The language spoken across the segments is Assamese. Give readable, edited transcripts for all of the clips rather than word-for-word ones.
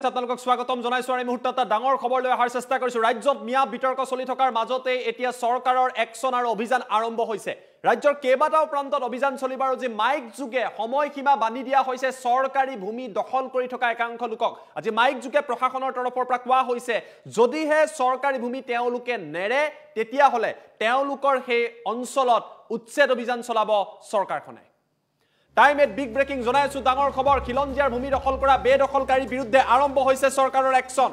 আপোনালোকক স্বাগতম জনাইছো আৰু এই মুহূৰ্তত এটা ডাঙৰ খবৰ লৈ অহাৰ চেষ্টা কৰিছো ৰাজ্যত মিয়া বিতৰ্ক চলি থকাৰ মাজতে এতিয়া চৰকাৰৰ একচন আৰু অভিযান আৰম্ভ হৈছে ৰাজ্যৰ কেইবাটাও প্ৰান্তত অভিযান চলিবাৰ যে মাইক যুগে সময়সীমা বান্ধি দিয়া হৈছে চৰকাৰী ভূমি দখল কৰি থকা একাংশ লোকক আজি মাইক যুগে প্ৰশাসনৰ তৰফৰ পৰা কোৱা হৈছে যদিহে চৰকাৰী ভূমি তেওঁলোকে নেৰে তেতিয়া হলে তেওঁলোকৰ সেই অঞ্চলত উচ্ছেদ অভিযান চলাব চৰকাৰখনে Time at big breaking জনাইছো ডাঙৰ খবৰ খিলঞ্জিয়াৰ ভূমি দখল কৰা বেদখলকাৰীৰ বিৰুদ্ধে আৰম্ভ হৈছে চৰকাৰৰ একচন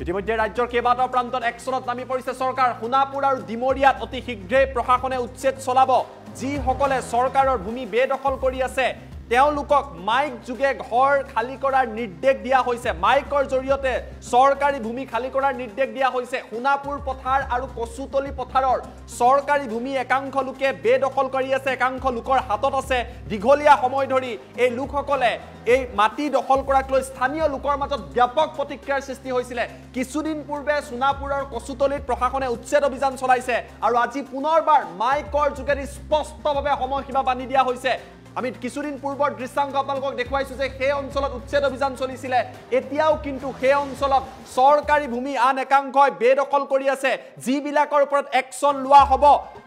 ইতিমধ্যে ৰাজ্যৰ কেইবাটাও প্ৰান্তত একচনত নামি পৰিছে চৰকাৰ সোণাপুৰ আৰু ডিমৰিয়াত অতি শীঘ্ৰেই প্ৰশাসনে উচ্ছেদ চলাব যিসকলে চৰকাৰৰ ভূমি বেদখল কৰি আছে তেওঁলোকক মাইক যুগে ঘৰ খালি কৰাৰ নিৰ্দেশ দিয়া হৈছে মাইকৰ জৰিয়তে চৰকাৰী ভূমি খালি কৰাৰ নিৰ্দেশ দিয়া হৈছে সোণাপুৰ পথাৰ আৰু কচুতলি পথাৰৰ চৰকাৰী ভূমি একাংশ লোকে বেদখল কৰি আছে একাংশ লোকৰ হাতত আছে দীঘলীয়া সময় ধৰি এই লোকসকলে এই মাটি দখল কৰাক লৈ স্থানীয় লোকৰ মাজত ব্যাপক প্ৰতিক্ৰিয়াৰ সৃষ্টি হৈছিল কিছুদিন পূৰ্বে সোণাপুৰৰ কচুতলিত প্ৰশাসনে উচ্ছেদ অভিযান চলাইছে আৰু আজি পুনৰবাৰ মাইকৰ যোগেদি স্পষ্টভাৱে সময়সীমা বান্ধি দিয়া হৈছে আমি কিছুদিন পূৰ্বৰ দৃশ্যাংশ আপোনালোকক দেখুৱাইছো যে সেই অঞ্চলত উচ্ছেদ অভিযান চলিছিল এতিয়াও কিন্তু সেই অঞ্চলত চৰকাৰী ভূমি আন একাংশই বেদখল কৰি আছে যিবিলাকৰ ওপৰত একচন লোৱা হ'ব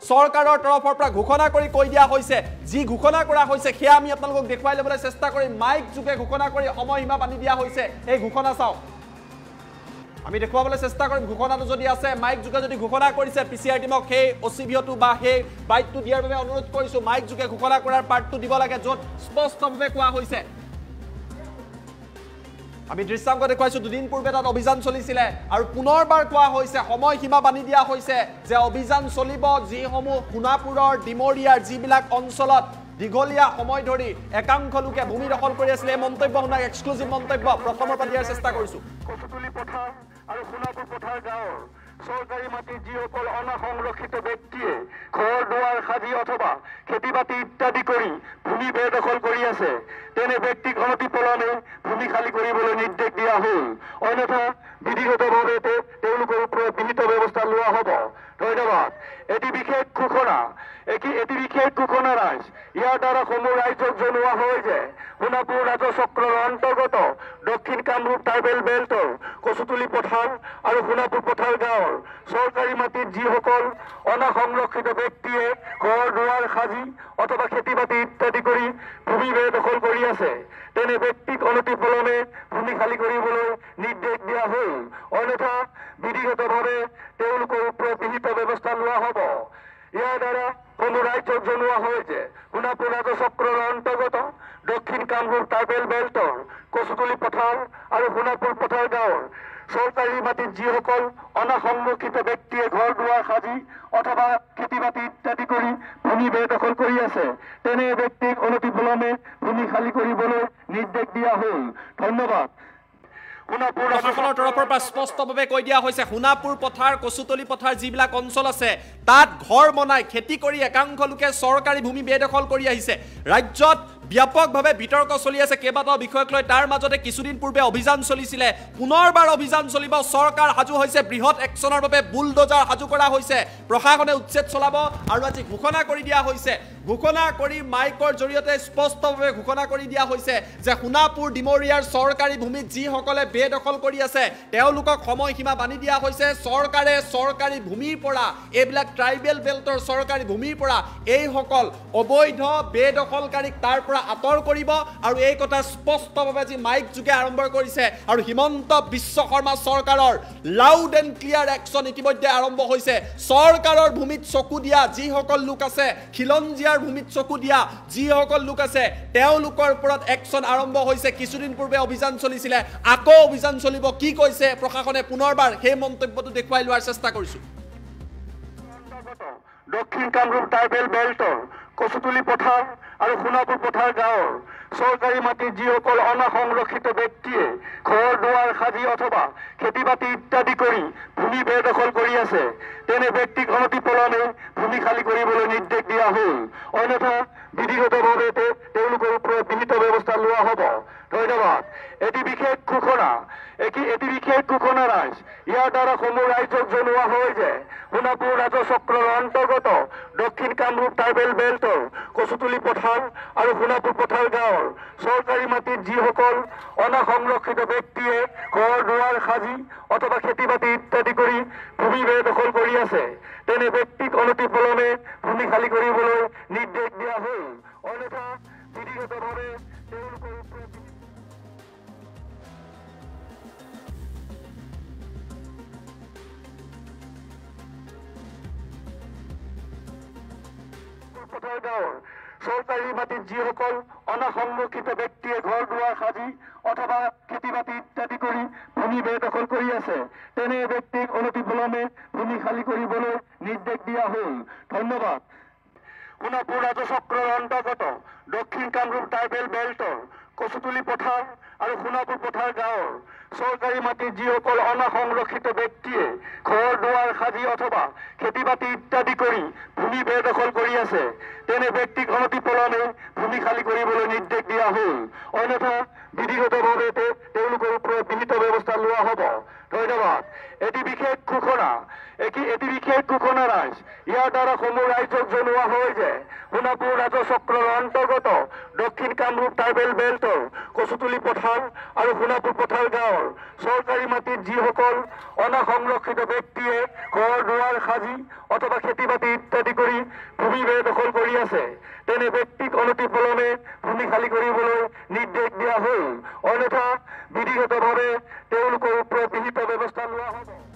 চৰকাৰৰ তৰফৰ পৰা ঘোষণা কৰি কৈ দিয়া হৈছে যি ঘোষণা কৰা হৈছে সেয়া আমি আপোনালোকক দেখুৱাই ল'বলৈ চেষ্টা কৰিম মাইক যুগে ঘোষণা কৰি সময়সীমা বান্ধি দিয়া হৈছে এই ঘোষণা চাওক আমি দেখুৱাবলৈ চেষ্টা কৰিম ঘোষণাটো যদি আছে মাইক যুগে যদি ঘোষণা কৰিছে পিচিআৰ টিমক সেই অচিভিয়টো বা সেই বাইটটো দিয়াৰ বাবে অনুৰোধ কৰিছো মাইক যুগে ঘোষণা কৰাৰ পাৰ্টটো দিব লাগে য'ত স্পষ্টভাৱে কোৱা হৈছে আমি দৃশ্যাংশ দেখুৱাইছো দুদিন পূৰ্বে তাত অভিযান চলিছিল আৰু পুনৰবাৰ কোৱা হৈছে সময়সীমা বান্ধি দিয়া হৈছে যে অভিযান চলিব যিসমূহ সোণাপুৰৰ ডিমৰিয়াৰ যিবিলাক অঞ্চলত দীঘলীয়া সময় ধৰি একাংশ লোকে ভূমি দখল কৰি আছিল এই মন্তব্য শুনাক এক্সক্লুসিভ মন্তব্য প্ৰথমৰ পৰা দিয়াৰ চেষ্টা কৰিছো কচুতলি পথাৰ আৰু সোণাপুৰ পথাৰ গাঁৱৰ চৰকাৰী মাটি যিসকল অনাসংৰক্ষিত ব্যক্তিয়ে ঘৰ দুৱাৰ সাজি অথবা খেতি বাতি ইত্যাদি কৰি ভূমি বেদখল কৰি আছে তেনে ব্যক্তিক অনতিপলমে ভূমি খালী কৰিবলৈ নিৰ্দেশ দিয়া হ'ল অন্যথা বিধিগতভাৱে তেওঁলোকৰ ওপৰত বিহিত ব্যৱস্থা লোৱা হ'ব ধন্যবাদ এটি বিশেষ ঘোষণা ৰাইজ ইয়াৰ দ্বাৰা সমূহ ৰাইজক জনোৱা হয় যে সোণাপুৰ ৰাজচক্ৰৰ অন্তৰ্গত দক্ষিণ কামৰূপ ট্ৰাইবেল বেল্টৰ কচুতলি পথাৰ আৰু সোণাপুৰ পথাৰ গাঁৱৰ চৰকাৰী মাটিত যিসকল অনাসংৰক্ষিত ব্যক্তিয়ে ঘৰ দুৱাৰ সাজি অথবা খেতি বাতি ইত্যাদি কৰি ভূমি বেদখল কৰি আছে তেনে ব্যক্তিক অনতিপলমে ভূমি খালী কৰিবলৈ নিৰ্দেশ দিয়া হ'ল অন্যথা বিধিগতভাৱে তেওঁলোকৰ ওপৰত বিহিত ব্যৱস্থা লোৱা হ'ব ইয়াৰ দ্বাৰা সমূহ ৰাইজক জনোৱা হয় যে সোণাপুৰ ৰাজচক্ৰৰ অন্তৰ্গত দক্ষিণ কামৰূপ ট্ৰাইবেল বেল্টৰ কচুতলি পথাৰ আৰু সোণাপুৰ পথাৰ গাঁৱৰ চৰকাৰী মাটিত যিসকল অনাসংৰক্ষিত ব্যক্তিয়ে ঘৰ দুৱাৰ সাজি অথবা খেতি বাতি ইত্যাদি কৰি ভূমি বেদখল কৰি আছে তেনে ব্যক্তিক অনতিপলমে ভূমি খালী কৰিবলৈ নিৰ্দেশ দিয়া হ'ল ধন্যবাদ প্ৰশাসনৰ তৰফৰ পৰা স্পষ্টভাৱে কৈ দিয়া হৈছে সোণাপুৰ পথাৰ কচুতলি পথাৰ যিবিলাক অঞ্চল আছে তাত ঘৰ বনাই খেতি কৰি একাংশ লোকে চৰকাৰী ভূমি বেদখল কৰি আহিছে ৰাজ্যত ব্যাপকভাৱে বিতৰ্ক চলি আছে কেইবাটাও বিষয়ক লৈ তাৰ মাজতে কিছুদিন পূৰ্বে অভিযান চলিছিল পুনৰবাৰ অভিযান চলিব চৰকাৰ সাজু হৈছে বৃহৎ একচনৰ বাবে বুলডোজাৰ সাজু কৰা হৈছে প্ৰশাসনে উচ্ছেদ চলাব আৰু আজি ঘোষণা কৰি দিয়া হৈছে ঘোষণা কৰি মাইকৰ জৰিয়তে স্পষ্টভাৱে ঘোষণা কৰি দিয়া হৈছে যে সোণাপুৰ ডিমৰিয়াৰ চৰকাৰী ভূমিত যিসকলে বেদখল কৰি আছে তেওঁলোকক সময়সীমা বান্ধি দিয়া হৈছে চৰকাৰে চৰকাৰী ভূমিৰ পৰা এইবিলাক ট্ৰাইবেল বেল্টৰ চৰকাৰী ভূমিৰ পৰা এইসকল অবৈধ বেদখলকাৰীক তাৰ পৰা আঁতৰ কৰিব আৰু এই কথা স্পষ্টভাৱে যি মাইক যুগে আৰম্ভ কৰিছে আৰু হিমন্ত বিশ্ব শৰ্মা চৰকাৰৰ লাউড এণ্ড ক্লিয়াৰ একচন ইতিমধ্যে আৰম্ভ হৈছে চৰকাৰৰ ভূমিত চকু দিয়া যিসকল লোক আছে খিলঞ্জিয়াৰ ভূমিত চকু দিয়া যিসকল লোক আছে তেওঁলোকৰ ওপৰত একচন আৰম্ভ হৈছে কিছুদিন পূৰ্বে অভিযান চলিছিল আকৌ অভিযান চলিব কি কৈছে প্ৰশাসনে পুনৰবাৰ সেই মন্তব্যটো দেখুৱাই লোৱাৰ চেষ্টা কৰিছো দক্ষিণ কামৰূপ ট্ৰাইবেল বেল্টৰ কচুতলি পথাৰ আৰু সোণাপুৰ পথাৰ গাঁৱৰ চৰকাৰী মাটিত যিসকল অনাসংৰক্ষিত ব্যক্তিয়ে ঘৰ দুৱাৰ সাজি অথবা খেতি বাতি ইত্যাদি কৰি ভূমি বেদখল কৰি আছে তেনে ব্যক্তিক অনতিপলমে ভূমি খালী কৰিবলৈ নিৰ্দেশ দিয়া হ'ল অন্যথা বিধিগতভাৱে তেওঁলোকৰ ওপৰত বিহিত ব্যৱস্থা লোৱা হ'ব ধন্যবাদ এটি বিশেষ ঘোষণা ৰাইজ ইয়াৰ দ্বাৰা সমূহ ৰাইজক জনোৱা হয় যে সোণাপুৰ ৰাজচক্ৰৰ অন্তৰ্গত দক্ষিণ কামৰূপ ট্ৰাইবেল বেল্টৰ কচুতলি পথাৰ আৰু সোণাপুৰ পথাৰ গাঁৱৰ গাঁৱৰ চৰকাৰী মাটিত যিসকল অনাসংৰক্ষিত ব্যক্তিয়ে ঘৰ দুৱাৰ সাজি অথবা খেতি বাতি ইত্যাদি কৰি ভূমি বেদখল কৰি আছে তেনে ব্যক্তিক অনতিপলমে ভূমি খালী কৰিবলৈ নিৰ্দেশ দিয়া হ'ল। অন্যথা বিধিগতভাৱে তেওঁলোকৰ ওপৰত পথাৰ গাঁৱৰ চৰকাৰী মাটিত যিসকল অনাসংৰক্ষিত ব্যক্তিয়ে ঘৰ দুৱাৰ সাজি অথবা খেতি বাতি ইত্যাদি কৰি ভূমি বেদখল কৰি আছে তেনে ব্যক্তিক অনতিপলমে ভূমি খালী কৰিবলৈ নিৰ্দেশ দিয়া হ'ল। ধন্যবাদ। সোণাপুৰ ৰাজচক্ৰৰ অন্তৰ্গত দক্ষিণ কামৰূপ ট্ৰাইবেল বেল্টৰ কচুতুলি পথাৰ আৰু সোণাপুৰ পথাৰ গাঁৱৰ চৰকাৰী মাটিত যিসকল অনাসংৰক্ষিত ব্যক্তিয়ে ঘৰ দুৱাৰ সাজি অথবা খেতি বাতি ইত্যাদি কৰি ভূমি বেদখল কৰি আছে তেনে ব্যক্তিক অনতিপলমে ভূমি খালী কৰিবলৈ নিৰ্দেশ দিয়া হ'ল। অন্যথা বিধিগতভাৱে তেওঁলোকৰ ওপৰত বিহিত ব্যৱস্থা লোৱা হ'ব। ধন্যবাদ। এটি বিশেষ ঘোষণা ৰাইজ ইয়াৰ দ্বাৰা সমূহ ৰাইজক জনোৱা হয় যে সোণাপুৰ ৰাজচক্ৰৰ অন্তৰ্গত দক্ষিণ কামৰূপ ট্ৰাইবেল বেল্টৰ কচুতুলি পথাৰ আৰু সোণাপুৰ পথাৰ গাঁৱৰ চৰকাৰী মাটিত যিসকল অনাসংৰক্ষিত ব্যক্তিয়ে ঘৰ দুৱাৰ সাজি অথবা খেতি বাতি ইত্যাদি কৰি ভূমি বেদখল কৰি আছে তেনে ব্যক্তিক অনতিপলমে ভূমি খালী কৰিবলৈ নিৰ্দেশ দিয়া হ'ল। অন্যথা বিধিগতভাৱে তেওঁলোকৰ ওপৰত বিহিত ব্যৱস্থা লোৱা হ'ব।